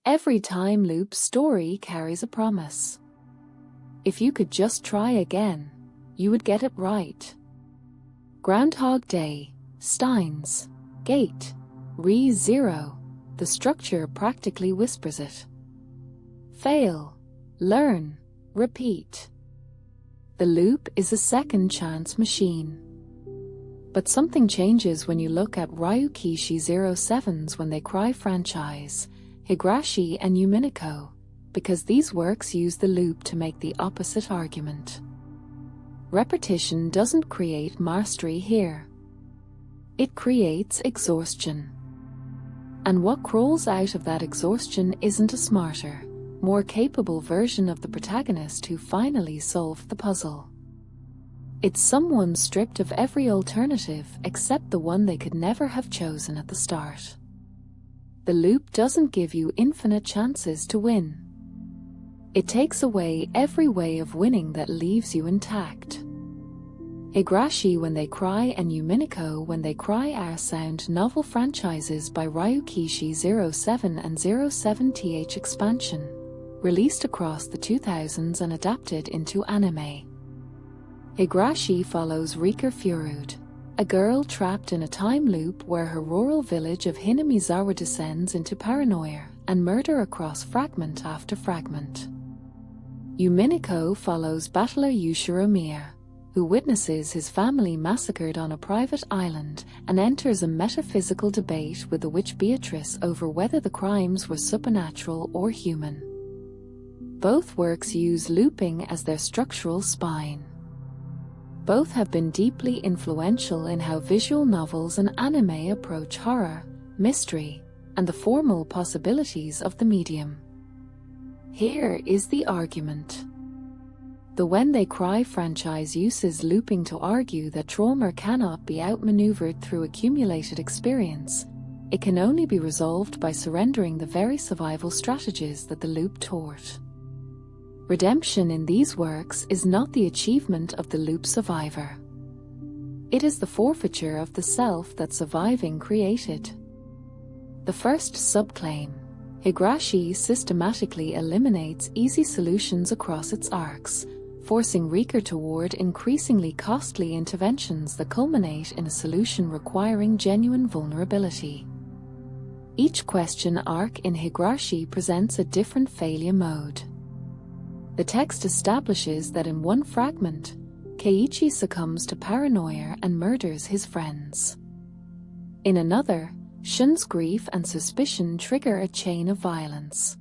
Every time loop story carries a promise. If you could just try again, you would get it right. Groundhog Day, Steins Gate, Re-Zero, the structure practically whispers it. Fail, learn, repeat. The loop is a second chance machine. But something changes when you look at Ryukishi 07's When They Cry franchise, Higurashi and Umineko, because these works use the loop to make the opposite argument. Repetition doesn't create mastery here. It creates exhaustion. And what crawls out of that exhaustion isn't a smarter, more capable version of the protagonist who finally solved the puzzle. It's someone stripped of every alternative except the one they could never have chosen at the start. The loop doesn't give you infinite chances to win. It takes away every way of winning that leaves you intact. Higurashi When They Cry and Umineko When They Cry are sound novel franchises by Ryukishi 07 and 07th expansion, released across the 2000s and adapted into anime. Higurashi follows Rika Furude, a girl trapped in a time loop where her rural village of Hinamizawa descends into paranoia and murder across fragment after fragment. Umineko follows battler Yushiro Miya, who witnesses his family massacred on a private island and enters a metaphysical debate with the witch Beatrice over whether the crimes were supernatural or human. Both works use looping as their structural spine. Both have been deeply influential in how visual novels and anime approach horror, mystery, and the formal possibilities of the medium. Here is the argument. The When They Cry franchise uses looping to argue that trauma cannot be outmaneuvered through accumulated experience. It can only be resolved by surrendering the very survival strategies that the loop taught. Redemption in these works is not the achievement of the loop survivor. It is the forfeiture of the self that surviving created. The first subclaim, Higurashi systematically eliminates easy solutions across its arcs, forcing Rika toward increasingly costly interventions that culminate in a solution requiring genuine vulnerability. Each question arc in Higurashi presents a different failure mode. The text establishes that in one fragment, Keiichi succumbs to paranoia and murders his friends. In another, Shun's grief and suspicion trigger a chain of violence.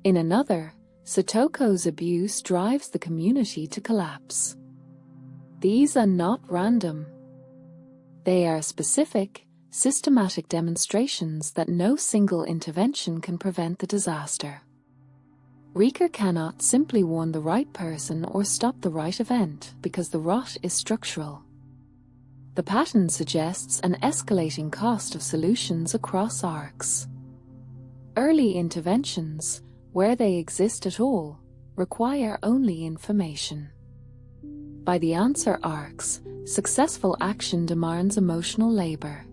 In another, Satoko's abuse drives the community to collapse. These are not random. They are specific, systematic demonstrations that no single intervention can prevent the disaster. Rika cannot simply warn the right person or stop the right event because the rot is structural. The pattern suggests an escalating cost of solutions across arcs. Early interventions, where they exist at all, require only information. By the answer arcs, successful action demands emotional labor.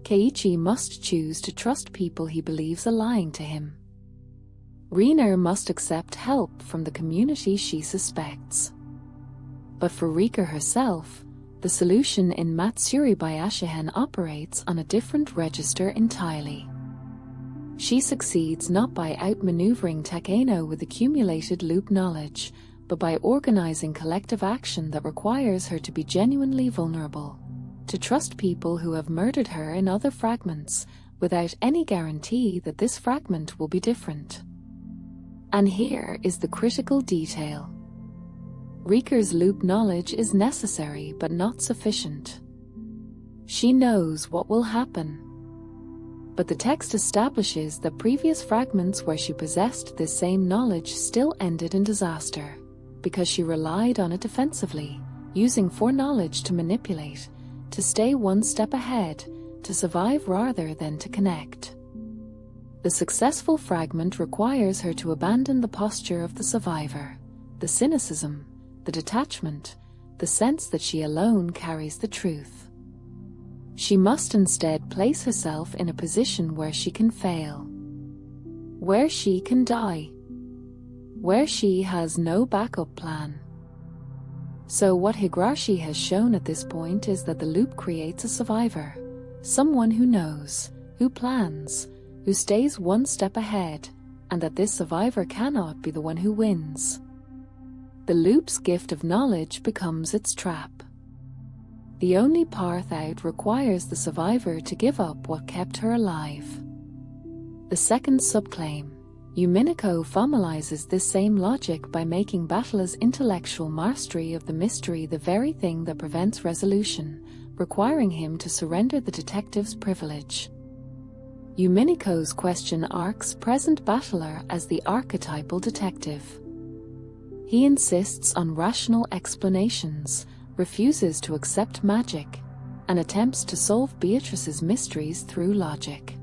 Keiichi must choose to trust people he believes are lying to him. Rina must accept help from the community she suspects. But for Rika herself, the solution in Matsuri by Ashihen operates on a different register entirely. She succeeds not by outmaneuvering Takeno with accumulated loop knowledge, but by organizing collective action that requires her to be genuinely vulnerable, to trust people who have murdered her in other fragments, without any guarantee that this fragment will be different. And here is the critical detail. Rika's loop knowledge is necessary but not sufficient. She knows what will happen. But the text establishes that previous fragments where she possessed this same knowledge still ended in disaster, because she relied on it defensively, using foreknowledge to manipulate, to stay one step ahead, to survive rather than to connect. The successful fragment requires her to abandon the posture of the survivor, the cynicism, the detachment, the sense that she alone carries the truth. She must instead place herself in a position where she can fail. where she can die, where she has no backup plan. So what Higurashi has shown at this point is that the loop creates a survivor, someone who knows, who plans, who stays one step ahead, and that this survivor cannot be the one who wins. The loop's gift of knowledge becomes its trap. The only path out requires the survivor to give up what kept her alive. The second subclaim, Umineko, formalizes this same logic by making Battler's intellectual mastery of the mystery the very thing that prevents resolution, requiring him to surrender the detective's privilege. Umineko's question arcs present Battler as the archetypal detective. He insists on rational explanations, refuses to accept magic, and attempts to solve Beatrice's mysteries through logic.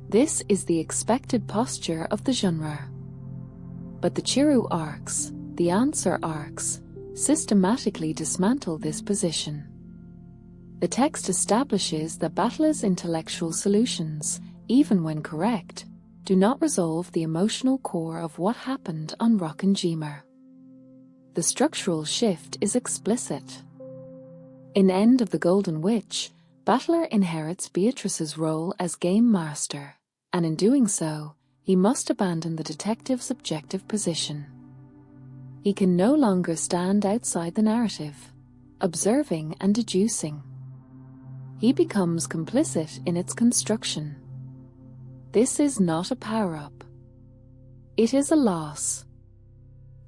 This is the expected posture of the genre. But the Chiru arcs, the answer arcs, systematically dismantle this position. The text establishes that Battler's intellectual solutions, even when correct, do not resolve the emotional core of what happened on Rokkenjima. The structural shift is explicit. In End of the Golden Witch, Battler inherits Beatrice's role as game master, and in doing so, he must abandon the detective's objective position. He can no longer stand outside the narrative, observing and deducing. He becomes complicit in its construction. This is not a power-up. It is a loss.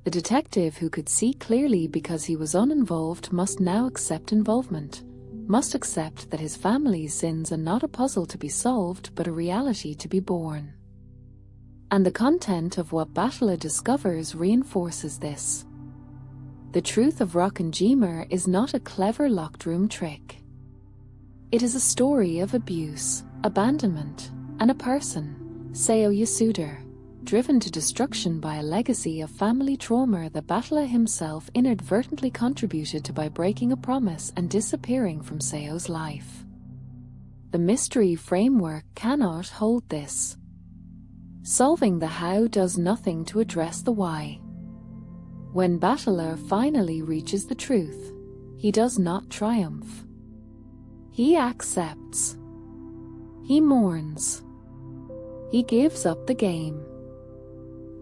The detective who could see clearly because he was uninvolved must now accept involvement, must accept that his family's sins are not a puzzle to be solved but a reality to be borne. And the content of what Battler discovers reinforces this. The truth of Rokkenjima is not a clever locked room trick. It is a story of abuse, abandonment, and a person, Seo Yasuda, driven to destruction by a legacy of family trauma that Battler himself inadvertently contributed to by breaking a promise and disappearing from Seo's life. The mystery framework cannot hold this. Solving the how does nothing to address the why. When Battler finally reaches the truth, he does not triumph. He accepts. He mourns. He gives up the game.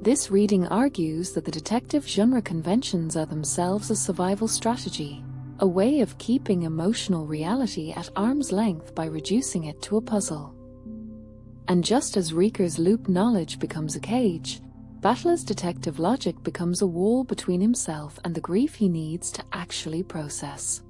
This reading argues that the detective genre conventions are themselves a survival strategy, a way of keeping emotional reality at arm's length by reducing it to a puzzle. And just as Rieker's loop knowledge becomes a cage, Battler's detective logic becomes a wall between himself and the grief he needs to actually process.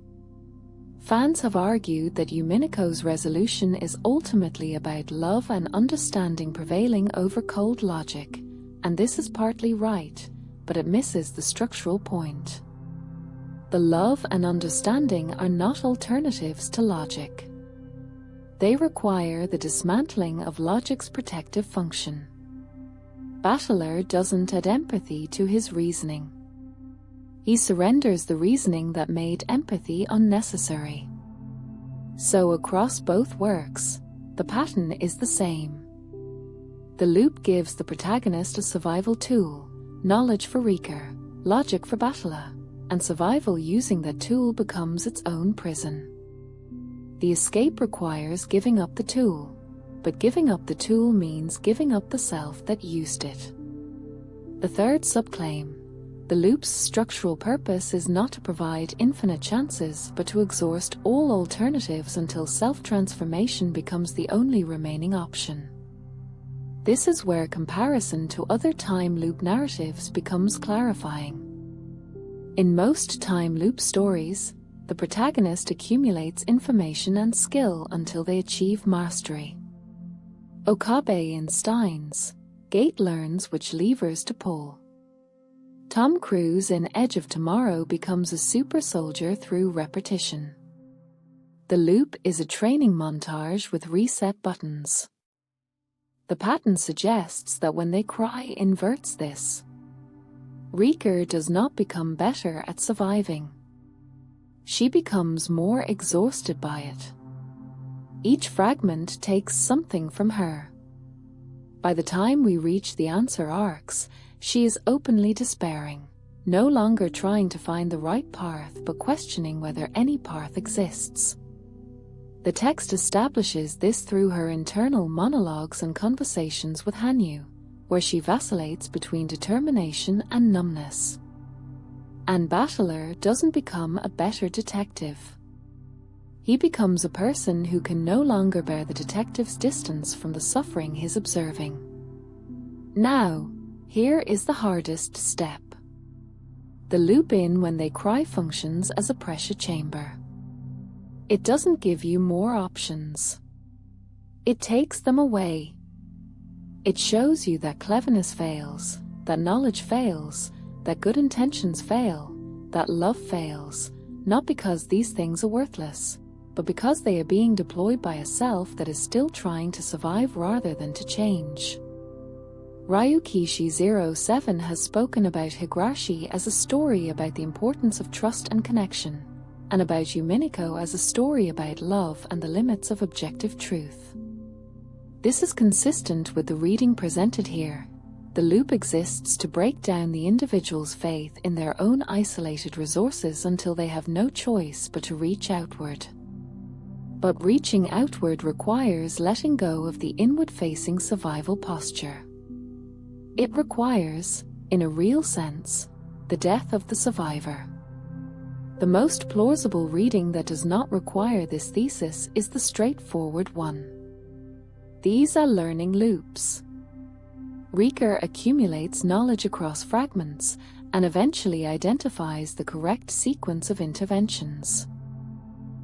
Fans have argued that Umineko's resolution is ultimately about love and understanding prevailing over cold logic, and this is partly right, but it misses the structural point. The love and understanding are not alternatives to logic. They require the dismantling of logic's protective function. Battler doesn't add empathy to his reasoning. He surrenders the reasoning that made empathy unnecessary. So across both works, the pattern is the same. The loop gives the protagonist a survival tool, knowledge for Rieker, logic for Battler, and survival using that tool becomes its own prison. The escape requires giving up the tool, but giving up the tool means giving up the self that used it. The third subclaim, the loop's structural purpose is not to provide infinite chances but to exhaust all alternatives until self-transformation becomes the only remaining option. This is where comparison to other time loop narratives becomes clarifying. In most time loop stories, the protagonist accumulates information and skill until they achieve mastery. Okabe in Steins Gate learns which levers to pull. Tom Cruise in Edge of Tomorrow becomes a super soldier through repetition. The loop is a training montage with reset buttons. The pattern suggests that when they cry inverts this. Rieker does not become better at surviving. She becomes more exhausted by it. Each fragment takes something from her. By the time we reach the answer arcs, she is openly despairing, no longer trying to find the right path but questioning whether any path exists. The text establishes this through her internal monologues and conversations with Hanyu, where she vacillates between determination and numbness. And Battler doesn't become a better detective. He becomes a person who can no longer bear the detective's distance from the suffering he's observing. Now, here is the hardest step. The loop in when they cry functions as a pressure chamber. It doesn't give you more options. It takes them away. It shows you that cleverness fails, that knowledge fails, that good intentions fail, that love fails, not because these things are worthless, but because they are being deployed by a self that is still trying to survive rather than to change. Ryukishi07 has spoken about Higurashi as a story about the importance of trust and connection, and about Umineko as a story about love and the limits of objective truth. This is consistent with the reading presented here. The loop exists to break down the individual's faith in their own isolated resources until they have no choice but to reach outward. But reaching outward requires letting go of the inward-facing survival posture. It requires, in a real sense, the death of the survivor. The most plausible reading that does not require this thesis is the straightforward one. These are learning loops. Rika accumulates knowledge across fragments and eventually identifies the correct sequence of interventions.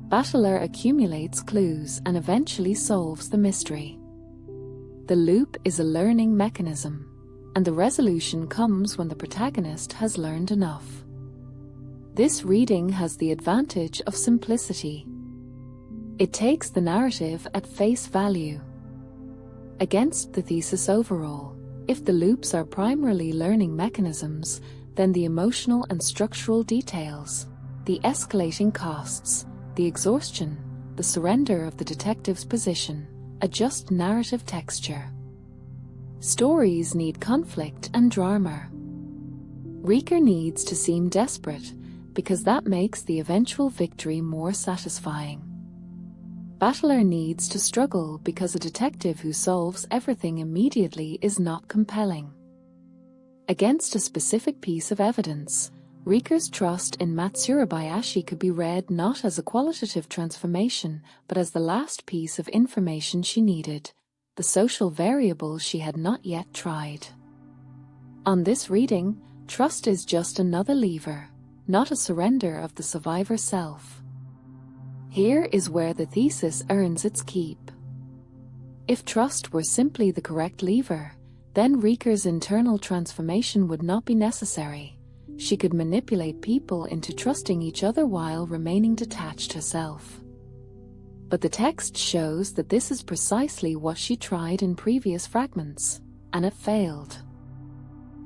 Battler accumulates clues and eventually solves the mystery. The loop is a learning mechanism, and the resolution comes when the protagonist has learned enough. This reading has the advantage of simplicity. It takes the narrative at face value. Against the thesis overall, if the loops are primarily learning mechanisms, then the emotional and structural details, the escalating costs, the exhaustion, the surrender of the detective's position, adjust narrative texture. Stories need conflict and drama. Rika needs to seem desperate, because that makes the eventual victory more satisfying. Battler needs to struggle because a detective who solves everything immediately is not compelling. Against a specific piece of evidence, Rika's trust in Matsurabayashi could be read not as a qualitative transformation, but as the last piece of information she needed, the social variable she had not yet tried. On this reading, trust is just another lever, not a surrender of the survivor self. Here is where the thesis earns its keep. If trust were simply the correct lever, then Rika's internal transformation would not be necessary. She could manipulate people into trusting each other while remaining detached herself. But the text shows that this is precisely what she tried in previous fragments, and it failed.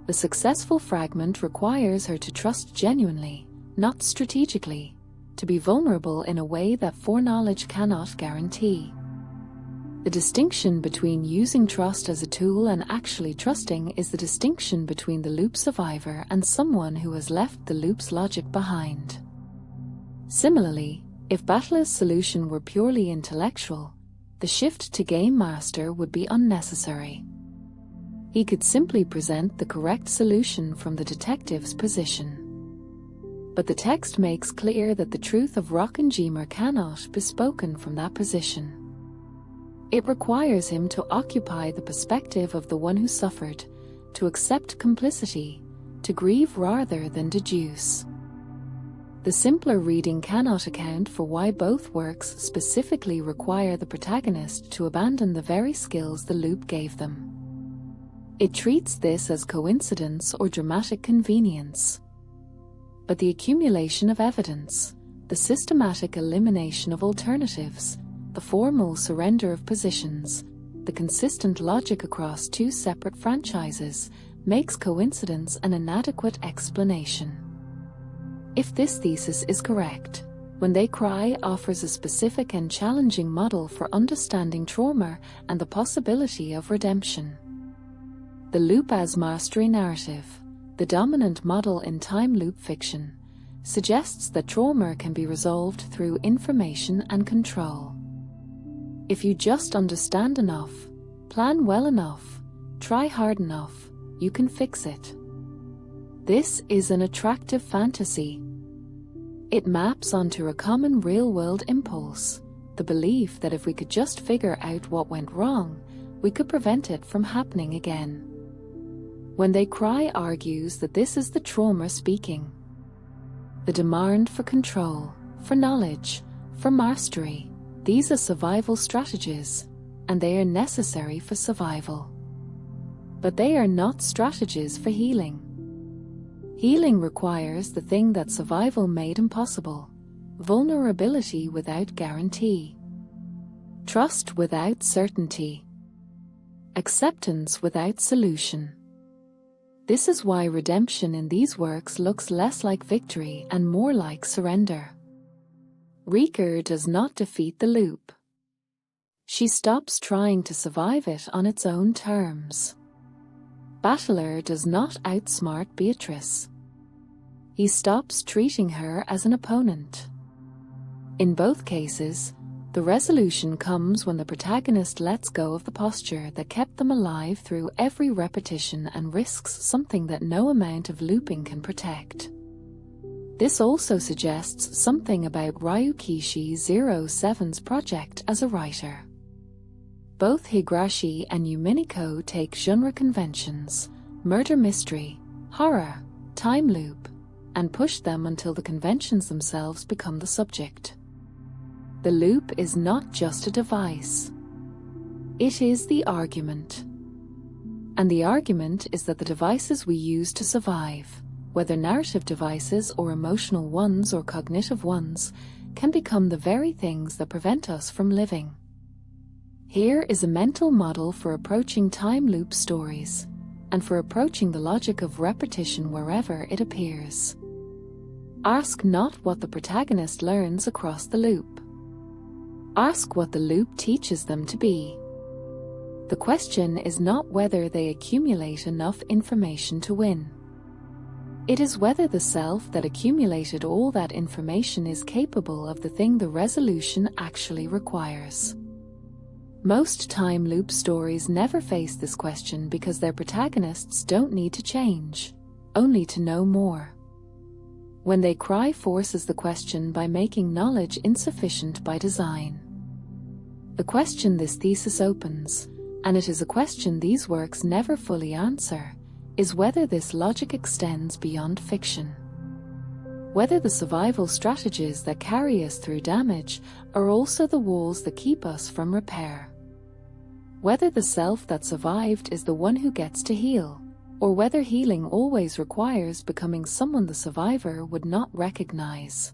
The successful fragment requires her to trust genuinely, not strategically, to be vulnerable in a way that foreknowledge cannot guarantee. The distinction between using trust as a tool and actually trusting is the distinction between the loop survivor and someone who has left the loop's logic behind. Similarly, if Battler's solution were purely intellectual, the shift to game master would be unnecessary. He could simply present the correct solution from the detective's position. But the text makes clear that the truth of Rockenjimmer cannot be spoken from that position. It requires him to occupy the perspective of the one who suffered, to accept complicity, to grieve rather than deduce. The simpler reading cannot account for why both works specifically require the protagonist to abandon the very skills the loop gave them. It treats this as coincidence or dramatic convenience. But the accumulation of evidence, the systematic elimination of alternatives, the formal surrender of positions, the consistent logic across two separate franchises, makes coincidence an inadequate explanation. If this thesis is correct, When They Cry offers a specific and challenging model for understanding trauma and the possibility of redemption. The loop as mastery narrative, the dominant model in time loop fiction, suggests that trauma can be resolved through information and control. If you just understand enough, plan well enough, try hard enough, you can fix it. This is an attractive fantasy. It maps onto a common real-world impulse, the belief that if we could just figure out what went wrong, we could prevent it from happening again. When They Cry argues that this is the trauma speaking. The demand for control, for knowledge, for mastery, these are survival strategies, and they are necessary for survival. But they are not strategies for healing. Healing requires the thing that survival made impossible: vulnerability without guarantee, trust without certainty, acceptance without solution. This is why redemption in these works looks less like victory and more like surrender. Rika does not defeat the loop. She stops trying to survive it on its own terms. Battler does not outsmart Beatrice. He stops treating her as an opponent. In both cases, the resolution comes when the protagonist lets go of the posture that kept them alive through every repetition and risks something that no amount of looping can protect. This also suggests something about Ryukishi 07's project as a writer. Both Higurashi and Umineko take genre conventions, murder mystery, horror, time loop, and push them until the conventions themselves become the subject. The loop is not just a device. It is the argument. And the argument is that the devices we use to survive, whether narrative devices or emotional ones or cognitive ones, can become the very things that prevent us from living. Here is a mental model for approaching time loop stories, and for approaching the logic of repetition wherever it appears. Ask not what the protagonist learns across the loop. Ask what the loop teaches them to be. The question is not whether they accumulate enough information to win. It is whether the self that accumulated all that information is capable of the thing the resolution actually requires. Most time loop stories never face this question because their protagonists don't need to change, only to know more. When They Cry forces the question by making knowledge insufficient by design. The question this thesis opens, and it is a question these works never fully answer, is whether this logic extends beyond fiction. Whether the survival strategies that carry us through damage are also the walls that keep us from repair. Whether the self that survived is the one who gets to heal, or whether healing always requires becoming someone the survivor would not recognize.